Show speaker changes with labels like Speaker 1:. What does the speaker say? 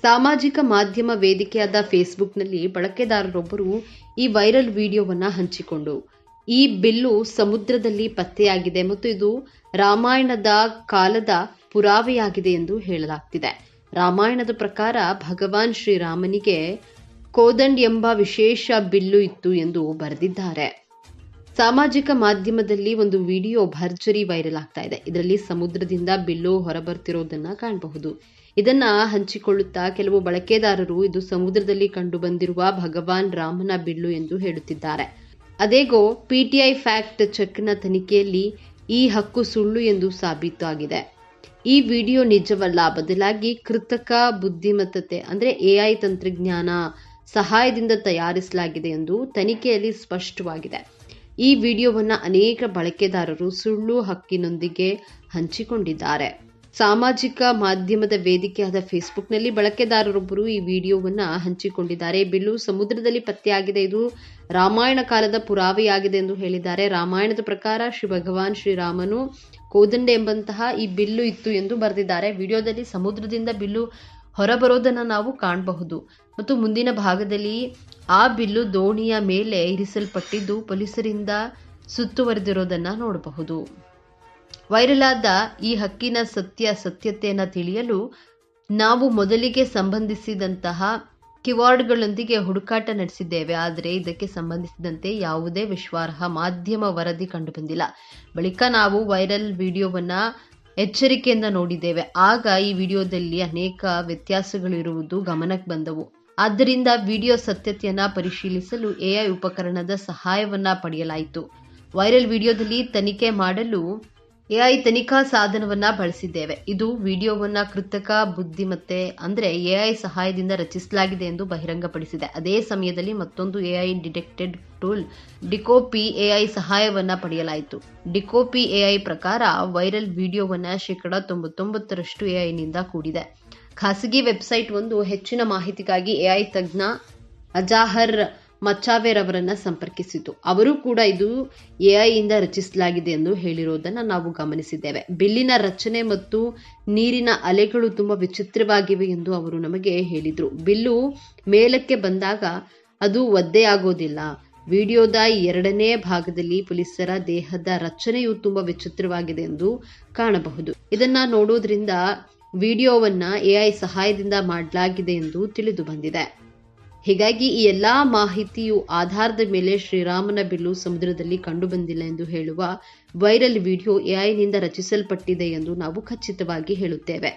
Speaker 1: ಸಾಮಾಜಿಕ ಮಾಧ್ಯಮ ವೇದಿಕೆಯಾದ ಫೇಸ್ಬುಕ್ನಲ್ಲಿ ಬಳಕೆದಾರರೊಬ್ಬರು ಈ ವೈರಲ್ ವಿಡಿಯೋವನ್ನ ಹಂಚಿಕೊಂಡು ಈ ಬಿಲ್ಲು ಸಮುದ್ರದಲ್ಲಿ ಪತ್ತೆಯಾಗಿದೆ ಮತ್ತು ಇದು ರಾಮಾಯಣದ ಕಾಲದ ಪುರಾವೆಯಾಗಿದೆ ಎಂದು ಹೇಳಲಾಗ್ತಿದೆ. ರಾಮಾಯಣದ ಪ್ರಕಾರ ಭಗವಾನ್ ಶ್ರೀರಾಮನಿಗೆ ಕೋದಂಡ್ ಎಂಬ ವಿಶೇಷ ಬಿಲ್ಲು ಇತ್ತು ಎಂದು ಬರೆದಿದ್ದಾರೆ. ಸಾಮಾಜಿಕ ಮಾಧ್ಯಮದಲ್ಲಿ ಒಂದು ವಿಡಿಯೋ ಭರ್ಜರಿ ವೈರಲ್ ಆಗ್ತಾ ಇದೆ. ಇದರಲ್ಲಿ ಸಮುದ್ರದಿಂದ ಬಿಲ್ಲು ಹೊರಬರ್ತಿರೋದನ್ನ ಕಾಣಬಹುದು. ಇದನ್ನ ಹಂಚಿಕೊಳ್ಳುತ್ತಾ ಕೆಲವು ಬಳಕೆದಾರರು ಇದು ಸಮುದ್ರದಲ್ಲಿ ಕಂಡು ಬಂದಿರುವ ಭಗವಾನ್ ರಾಮನ ಬಿಲ್ಲು ಎಂದು ಹೇಳುತ್ತಿದ್ದಾರೆ. ಅದೇಗೋ ಪಿಟಿಐ ಫ್ಯಾಕ್ಟ್ ಚೆಕ್ನ ತನಿಖೆಯಲ್ಲಿ ಈ ಹಕ್ಕು ಸುಳ್ಳು ಎಂದು ಸಾಬೀತಾಗಿದೆ. ಈ ವಿಡಿಯೋ ನಿಜವಲ್ಲ, ಬದಲಾಗಿ ಕೃತಕ ಬುದ್ಧಿಮತ್ತತೆ ಅಂದ್ರೆ ಎಐ ತಂತ್ರಜ್ಞಾನ ಸಹಾಯದಿಂದ ತಯಾರಿಸಲಾಗಿದೆ ಎಂದು ತನಿಖೆಯಲ್ಲಿ ಸ್ಪಷ್ಟವಾಗಿದೆ. ಈ ವಿಡಿಯೋವನ್ನ ಅನೇಕ ಬಳಕೆದಾರರು ಸುಳ್ಳು ಹಕ್ಕಿನೊಂದಿಗೆ ಹಂಚಿಕೊಂಡಿದ್ದಾರೆ. ಸಾಮಾಜಿಕ ಮಾಧ್ಯಮದ ವೇದಿಕೆಯಾದ ಫೇಸ್ಬುಕ್ನಲ್ಲಿ ಬಳಕೆದಾರರೊಬ್ಬರು ಈ ವಿಡಿಯೋವನ್ನ ಹಂಚಿಕೊಂಡಿದ್ದಾರೆ. ಬಿಲ್ಲು ಸಮುದ್ರದಲ್ಲಿ ಪತ್ತೆಯಾಗಿದೆ, ಇದು ರಾಮಾಯಣ ಕಾಲದ ಪುರಾವೆಯಾಗಿದೆ ಎಂದು ಹೇಳಿದ್ದಾರೆ. ರಾಮಾಯಣದ ಪ್ರಕಾರ ಭಗವಾನ್ ಶ್ರೀರಾಮನು ಕೋದಂಡ ಎಂಬಂತಹ ಈ ಬಿಲ್ಲು ಇತ್ತು ಎಂದು ಬರೆದಿದ್ದಾರೆ. ವಿಡಿಯೋದಲ್ಲಿ ಸಮುದ್ರದಿಂದ ಬಿಲ್ಲು ಹೊರಬರೋದನ್ನ ನಾವು ಕಾಣಬಹುದು ಮತ್ತು ಮುಂದಿನ ಭಾಗದಲ್ಲಿ ಆ ಬಿಲ್ಲು ದೋಣಿಯ ಮೇಲೆ ಇರಿಸಲ್ಪಟ್ಟಿದ್ದು ಪೊಲೀಸರಿಂದ ಸುತ್ತುವರೆದಿರೋದನ್ನ ನೋಡಬಹುದು. ವೈರಲ್ ಆದ ಈ ಹಕ್ಕಿನ ಸತ್ಯತೆಯನ್ನು ತಿಳಿಯಲು ನಾವು ಮೊದಲಿಗೆ ಸಂಬಂಧಿಸಿದಂತಹ ಕೀವರ್ಡ್ಗಳೊಂದಿಗೆ ಹುಡುಕಾಟ ನಡೆಸಿದ್ದೇವೆ. ಆದರೆ ಇದಕ್ಕೆ ಸಂಬಂಧಿಸಿದಂತೆ ಯಾವುದೇ ವಿಶ್ವಾಸಾರ್ಹ ಮಾಧ್ಯಮ ವರದಿ ಕಂಡುಬಂದಿಲ್ಲ. ಬಳಿಕ ನಾವು ವೈರಲ್ ವಿಡಿಯೋವನ್ನ ಎಚ್ಚರಿಕೆಯಿಂದ ನೋಡಿದ್ದೇವೆ. ಆಗ ಈ ವಿಡಿಯೋದಲ್ಲಿ ಅನೇಕ ವ್ಯತ್ಯಾಸಗಳು ಇರುವುದು ಗಮನಕ್ಕೆ ಬಂದವು. ಆದ್ದರಿಂದ ವಿಡಿಯೋ ಸತ್ಯತೆಯನ್ನ ಪರಿಶೀಲಿಸಲು ಎಐ ಉಪಕರಣದ ಸಹಾಯವನ್ನ ಪಡೆಯಲಾಯಿತು. ವೈರಲ್ ವಿಡಿಯೋದಲ್ಲಿ ತನಿಖೆ ಮಾಡಲು ಎಐ ತನಿಖಾ ಸಾಧನವನ್ನ ಬಳಸಿದ್ದೇವೆ. ಇದು ವಿಡಿಯೋವನ್ನ ಕೃತಕ ಬುದ್ಧಿಮತ್ತೆ ಅಂದ್ರೆ ಎಐ ಸಹಾಯದಿಂದ ರಚಿಸಲಾಗಿದೆ ಎಂದು ಬಹಿರಂಗಪಡಿಸಿದೆ. ಅದೇ ಸಮಯದಲ್ಲಿ ಮತ್ತೊಂದು AI detected tool DeCopy AI ಸಹಾಯವನ್ನ ಪಡೆಯಲಾಯಿತು. ಡಿಕೋಪಿ ಎಐ ಪ್ರಕಾರ ವೈರಲ್ ವಿಡಿಯೋವನ್ನ 99% ಎಐನಿಂದ ಕೂಡಿದೆ. ಖಾಸಗಿ ವೆಬ್ಸೈಟ್ ಒಂದು ಹೆಚ್ಚಿನ ಮಾಹಿತಿಗಾಗಿ ಎಐ ತಜ್ಞ ಅಜಾಹರ್ ಮಚಾವೇರ್ ಅವರನ್ನ ಸಂಪರ್ಕಿಸಿತು. ಅವರು ಕೂಡ ಇದು ಎಐ ಇಂದ ರಚಿಸಲಾಗಿದೆ ಎಂದು ಹೇಳಿರೋದನ್ನ ನಾವು ಗಮನಿಸಿದ್ದೇವೆ. ಬಿಲ್ಲಿನ ರಚನೆ ಮತ್ತು ನೀರಿನ ಅಲೆಗಳು ತುಂಬಾ ವಿಚಿತ್ರವಾಗಿವೆ ಎಂದು ಅವರು ನಮಗೆ ಹೇಳಿದ್ರು. ಬಿಲ್ಲು ಮೇಲಕ್ಕೆ ಬಂದಾಗ ಅದು ಒದ್ದೆಯಾಗೋದಿಲ್ಲ. ವಿಡಿಯೋದ 2ನೇ ಭಾಗದಲ್ಲಿ ಪೊಲೀಸರ ದೇಹದ ರಚನೆಯು ತುಂಬಾ ವಿಚಿತ್ರವಾಗಿದೆ ಎಂದು ಕಾಣಬಹುದು. ಇದನ್ನ ನೋಡೋದ್ರಿಂದ ವಿಡಿಯೋವನ್ನ ಎಐ ಸಹಾಯದಿಂದ ಮಾಡಲಾಗಿದೆ ಎಂದು ತಿಳಿದು ಬಂದಿದೆ. ಹೀಗಾಗಿ ಈ ಎಲ್ಲಾ ಮಾಹಿತಿಯು ಆಧಾರದ ಮೇಲೆ ಶ್ರೀರಾಮನ ಬಿಲ್ಲು ಸಮುದ್ರದಲ್ಲಿ ಕಂಡುಬಂದಿಲ್ಲ ಎಂದು ಹೇಳುವ ವೈರಲ್ ವಿಡಿಯೋ ಎಐನಿಂದ ರಚಿಸಲ್ಪಟ್ಟಿದೆ ಎಂದು ನಾವು ಖಚಿತವಾಗಿ ಹೇಳುತ್ತೇವೆ.